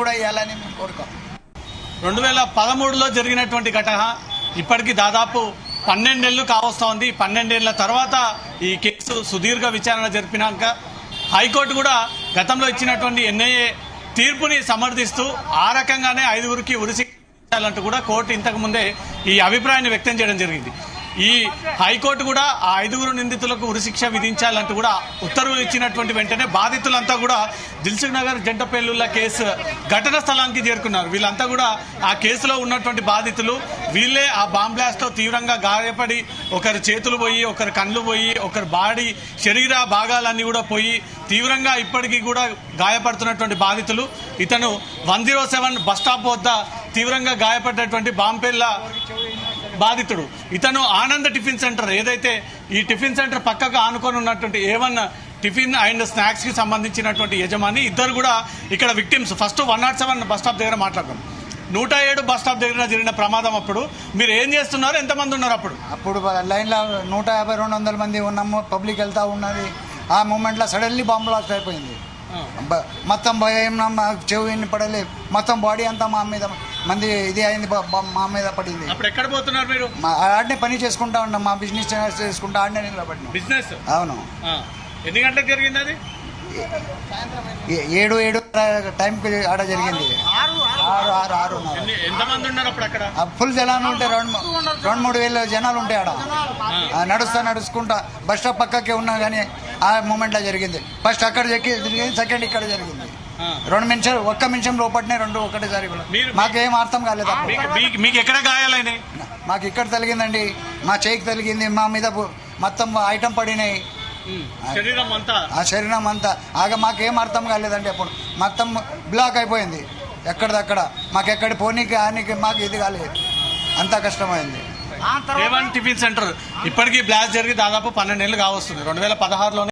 కూడా ఇవ్వాలని మేము కోరుకోం. 2013లో జరిగినటువంటి ఘటన ఇప్పటికీ దాదాపు 12 నెలలు కావస్తోంది. 12 ఏళ్ల తర్వాత ఈ కేసు సుదీర్ఘ విచారణ జరిపినాక హైకోర్టు కూడా గతంలో ఇచ్చినటువంటి ఎన్ఐఏ తీర్పుని సమర్థిస్తూ ఆ రకంగానే 5గురికి ఉరిశిక్ష విధించాలంటూ కూడా కోర్టు ఇంతకు ముందే ఈ అభిప్రాయాన్ని వ్యక్తం చేయడం జరిగింది. ఈ హైకోర్టు కూడా ఆ 5గురు నిందితులకు ఉరిశిక్ష విధించాలంటూ కూడా ఉత్తర్వులు ఇచ్చినటువంటి వెంటనే బాధితులంతా కూడా దిల్సుఖ్ నగర్ జంట పేలుళ్ల కేసు ఘటన స్థలానికి చేరుకున్నారు. వీళ్ళంతా కూడా ఆ కేసులో ఉన్నటువంటి బాధితులు. వీళ్ళే ఆ బాంబ్ బ్లాస్ట్ తో తీవ్రంగా గాయపడి ఒకరి చేతులు పోయి, ఒకరి కళ్ళు పోయి, ఒకరి బాడీ శరీర భాగాలన్నీ కూడా పోయి తీవ్రంగా ఇప్పటికీ కూడా గాయపడుతున్నటువంటి బాధితులు. ఇతను 107 బస్టాప్ వద్ద తీవ్రంగా గాయపడ్డటువంటి బాంబేళ్ల బాధితుడు. ఇతను ఆనంద్ టిఫిన్ సెంటర్, ఏదైతే ఈ టిఫిన్ సెంటర్ పక్కకు ఆనుకొని ఉన్నటువంటి A1 టిఫిన్ అండ్ స్నాక్స్ కి సంబంధించినటువంటి యజమాని. ఇద్దరు కూడా ఇక్కడ విక్టిమ్స్. ఫస్ట్ 107 బస్ స్టాప్ దగ్గర మాట్లాడతాం. 107 బస్ స్టాప్ దగ్గర జరిగిన ప్రమాదం అప్పుడు మీరు ఏం చేస్తున్నారు? ఎంతమంది ఉన్నారు అప్పుడు లైన్లో 150-200 మంది ఉన్నాము. పబ్లిక్ వెళ్తా ఉన్నది. ఆ మూమెంట్లో సడన్లీ బాంబ్ బ్లాస్ట్ అయిపోయింది. మొత్తం భయం, చెవు ఎన్ని పడలేదు, మొత్తం బాడీ అంతా మా మీద మంది ఇది అయింది, మా మీద పడింది. అప్పుడు ఎక్కడ పోతున్నారు మీరు? ఆడనే పని చేసుకుంటా ఉన్నాం, మా బిజినెస్ చేసుకుంటా ఆడనే నిలబడినాం. బిజినెస్? అవును. ఎన్ని గంటలకు జరిగింది అది? 7 టైంకి ఆడ జరిగింది. 6 ఎంతమంది ఉన్నారు అప్పుడు అక్కడ? ఫుల్ జనాలు ఉంటే 2-3 వేల జనాలు ఉంటాయి ఆడ. నడుచుకుంటా బస్ స్టాప్ పక్కకే ఉన్నా కానీ ఆ మూమెంట్లో జరిగింది. ఫస్ట్ అక్కడ జరిగింది, సెకండ్ ఇక్కడ జరిగింది. 2 నిమిషాలు, 1 నిమిషం లోపట్నే 2 ఒకటేసారి. మాకేం అర్థం కాలేదు. మీకు ఎక్కడ గాయాలని? మాకు ఇక్కడ తగిలిందండి, మా చేయికి తగిలింది, మా మీద మొత్తం ఐటమ్ పడినాయి, ఆ శరీరం అంతా. మాకేం అర్థం కాలేదండి. అప్పుడు మొత్తం బ్లాక్ అయిపోయింది ఎక్కడిదక్కడ. మాకెక్కడ పోనీకి ఆనికి మాకు ఇది కాలేదు, అంత కష్టమైంది. A1 టిఫిన్ సెంటర్ ఇప్పటికీ బ్లాస్ట్ జరిగి దాదాపు 12 నెలలు కావస్తుంది. 2016లోనే